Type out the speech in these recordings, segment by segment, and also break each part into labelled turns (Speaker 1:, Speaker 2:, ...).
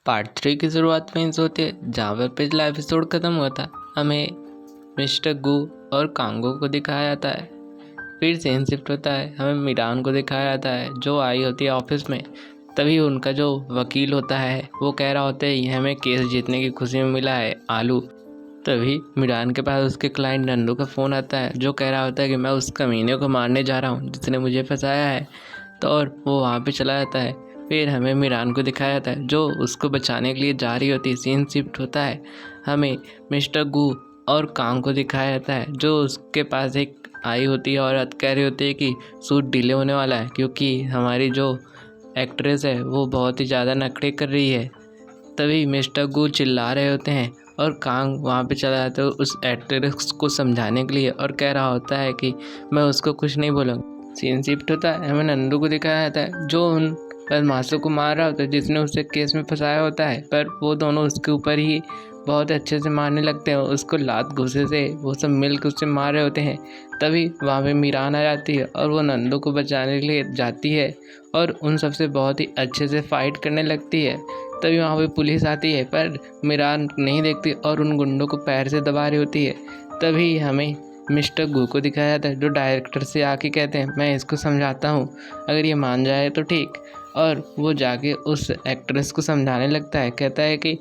Speaker 1: Part 3 की शुरुआत वहीं से होती है जहाँ पर पिछला एपिसोड खत्म हुआ था। हमें मिस्टर गू और कांगो को दिखाया जाता है। फिर सीन शिफ्ट होता है, हमें मीरान को दिखाया जाता है जो आई होती है ऑफिस में। तभी उनका जो वकील होता है वो कह रहा होता है ये हमें केस जीतने की खुशी में मिला है आलू। तभी मीरान के पास उसके क्लाइंट नंदू का फ़ोन आता है जो कह रहा होता है कि मैं उस कमीने को मारने जा रहा हूँ जिसने मुझे फंसाया है। तो और वो वहाँ पे चला जाता है। फिर हमें मीरान को दिखाया जाता है जो उसको बचाने के लिए जा रही होती है। सीन शिफ्ट होता है, हमें मिस्टर गू और कांग को दिखाया जाता है जो उसके पास एक आई होती है और कह रही होती है कि शूट डिले होने वाला है क्योंकि हमारी जो एक्ट्रेस है वो बहुत ही ज़्यादा नखरे कर रही है। तभी मिस्टर गू चिल्ला रहे होते हैं और कांग वहाँ पे चला जाता है उस एक्ट्रेस को समझाने के लिए और कह रहा होता है कि मैं उसको कुछ नहीं बोलूँगा। सीन शिफ्ट होता है, हमें नंदू को दिखाया जाता है जो उन बदमाशों को मार रहा होता है जिसने उसे केस में फंसाया होता है, पर वो दोनों उसके ऊपर ही बहुत अच्छे से मारने लगते हैं। उसको लात घुसे से वो सब मिल के उससे मार रहे होते हैं। तभी वहाँ पे मीरान आ जाती है और वो नंदू को बचाने के लिए जाती है और उन सबसे बहुत ही अच्छे से फाइट करने लगती है। तभी वहाँ पे पुलिस आती है पर मीरान नहीं देखती और उन गुंडों को पैर से दबा रही होती है। तभी हमें मिस्टर गू को दिखाया जाता है जो डायरेक्टर से आके कहते हैं मैं इसको समझाता हूँ, अगर ये मान जाए तो ठीक। और वो जाके उस एक्ट्रेस को समझाने लगता है, कहता है कि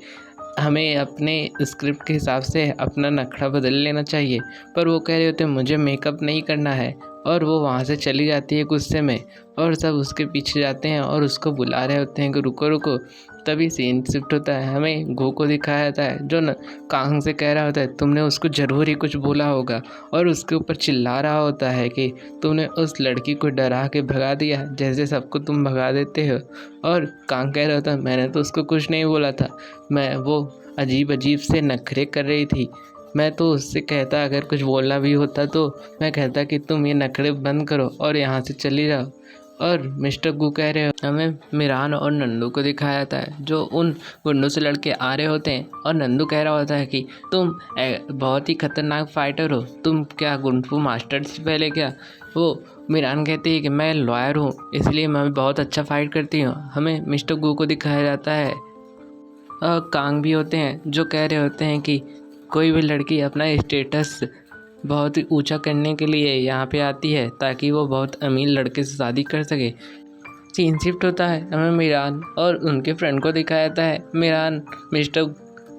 Speaker 1: हमें अपने स्क्रिप्ट के हिसाब से अपना नखरा बदल लेना चाहिए। पर वो कह रहे होते हैं मुझे मेकअप नहीं करना है और वो वहाँ से चली जाती है गुस्से में और सब उसके पीछे जाते हैं और उसको बुला रहे होते हैं कि रुको रुको। तभी सीन शिफ्ट होता है, हमें गो को दिखाया जाता है जो कांग से कह रहा होता है तुमने उसको ज़रूर ही कुछ बोला होगा और उसके ऊपर चिल्ला रहा होता है कि तुमने उस लड़की को डरा के भगा दिया जैसे सबको तुम भगा देते हो। और कांग कह रहा होता है मैंने तो उसको कुछ नहीं बोला था, मैं वो अजीब अजीब से नखरे कर रही थी। मैं तो उससे कहता अगर कुछ बोलना भी होता तो मैं कहता कि तुम ये नखरे बंद करो और यहाँ से चली जाओ। और मिस्टर गू कह रहे हो, हमें मीरान और नंदू को दिखाया जाता है जो उन गुंडों से लड़के आ रहे होते हैं और नंदू कह रहा होता है कि तुम बहुत ही खतरनाक फाइटर हो, तुम क्या गुंफू मास्टर से पहले क्या। वो मीरान कहती है कि मैं लॉयर हूँ इसलिए मैं बहुत अच्छा फाइट करती हूँ। हमें मिस्टर गू को दिखाया जाता है कांग भी होते हैं जो कह रहे होते हैं कि कोई भी लड़की अपना स्टेटस बहुत ही ऊंचा करने के लिए यहाँ पे आती है ताकि वो बहुत अमीर लड़के से शादी कर सके। सीन शिफ्ट होता है, हमें मीरान और उनके फ्रेंड को दिखाया जाता है। मीरान मिस्टर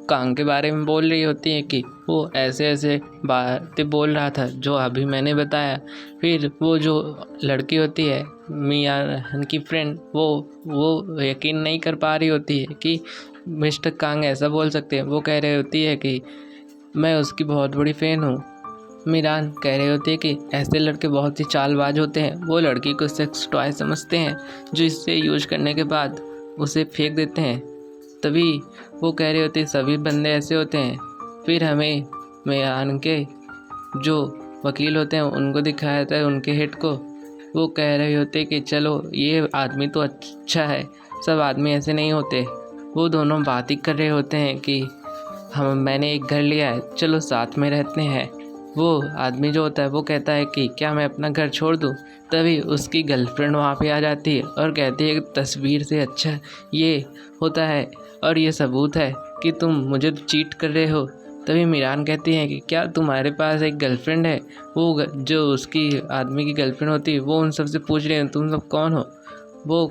Speaker 1: कांग के बारे में बोल रही होती है कि वो ऐसे ऐसे बातें बोल रहा था जो अभी मैंने बताया। फिर वो जो लड़की होती है मीरान की फ्रेंड वो यकीन नहीं कर पा रही होती है कि मिस्टर कांग ऐसा बोल सकते हैं। वो कह रही होती है कि मैं उसकी बहुत बड़ी फ़ैन हूँ। मीरान कह रही होती है कि ऐसे लड़के बहुत ही चालबाज होते हैं, वो लड़की को सेक्स टॉय समझते हैं जो इससे यूज करने के बाद उसे फेंक देते हैं। तभी वो कह रही होती है सभी बंदे ऐसे होते हैं। फिर हमें मीरान के जो वकील होते हैं उनको दिखाया जाता है, उनके हेड को। वो कह रहे होते कि चलो ये आदमी तो अच्छा है, सब आदमी ऐसे नहीं होते। वो दोनों बात ही कर रहे होते हैं कि मैंने एक घर लिया है, चलो साथ में रहते हैं। वो आदमी जो होता है वो कहता है कि क्या मैं अपना घर छोड़ दूँ। तभी उसकी गर्लफ्रेंड वहाँ पे आ जाती है और कहती है कि तस्वीर से अच्छा ये होता है और ये सबूत है कि तुम मुझे चीट कर रहे हो। तभी मीरान कहती है कि क्या तुम्हारे पास एक गर्लफ्रेंड है। वो जो उसकी आदमी की गर्लफ्रेंड होती है वो उन सबसे पूछ रही है तुम सब कौन हो। वो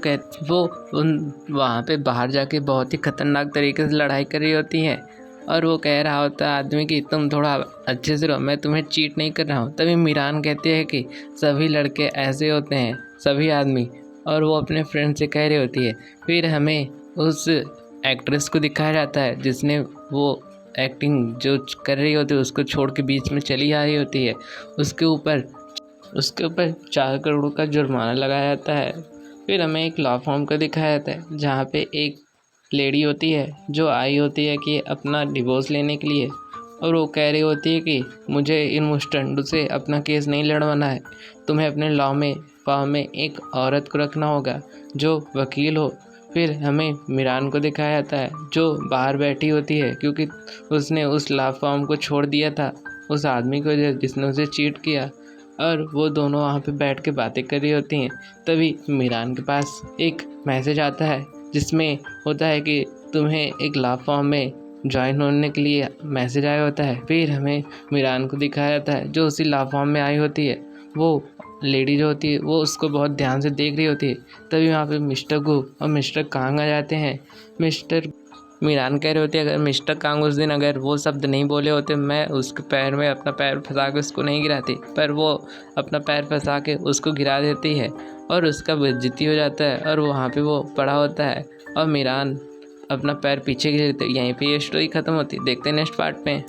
Speaker 1: उन वहाँ पे बाहर जाके बहुत ही खतरनाक तरीके से लड़ाई कर रही होती हैं और वो कह रहा होता है आदमी कि तुम थोड़ा अच्छे से रहो, मैं तुम्हें चीट नहीं कर रहा हूँ। तभी मीरान कहती है कि सभी लड़के ऐसे होते हैं, सभी आदमी। और वो अपने फ्रेंड से कह रही होती है। फिर हमें उस एक्ट्रेस को दिखाया जाता है जिसने वो एक्टिंग जो कर रही होती है उसको छोड़ के बीच में चली आ रही होती है। उसके ऊपर 4 करोड़ का जुर्माना लगाया जाता है। फिर हमें एक लॉ फॉर्म का दिखाया जाता है जहाँ पे एक लेडी होती है जो आई होती है कि अपना डिवोर्स लेने के लिए। और वो कह रही होती है कि मुझे इन मुस्टंडों से अपना केस नहीं लड़वाना है, तुम्हें अपने लॉ में फॉर्म में एक औरत को रखना होगा जो वकील हो। फिर हमें मीरान को दिखाया जाता है जो बाहर बैठी होती है क्योंकि उसने उस लॉ फॉर्म को छोड़ दिया था उस आदमी को जिसने उसे चीट किया। और वो दोनों वहाँ पे बैठ के बातें कर रही होती हैं। तभी मीरान के पास एक मैसेज आता है जिसमें होता है कि तुम्हें एक लॉ फॉर्म में ज्वाइन होने के लिए मैसेज आया होता है। फिर हमें मीरान को दिखाया जाता है जो उसी लॉ फॉर्म में आई होती है। वो लेडी जो होती है वो उसको बहुत ध्यान से देख रही होती है। तभी वहाँ पे मिस्टर गू और मिस्टर कांग आ जाते हैं। मिस्टर मीरान कह रहे होते अगर मिस्टर कांग उस दिन अगर वो शब्द नहीं बोले होते मैं उसके पैर में अपना पैर फंसा के उसको नहीं गिराती, पर वो अपना पैर फंसा के उसको गिरा देती है और उसका बेइज्जती हो जाता है और वहाँ पे वो पड़ा होता है और मीरान अपना पैर पीछे गिरते। यहीं पे ये स्टोरी ख़त्म होती है। देखते हैं नेक्स्ट पार्ट में।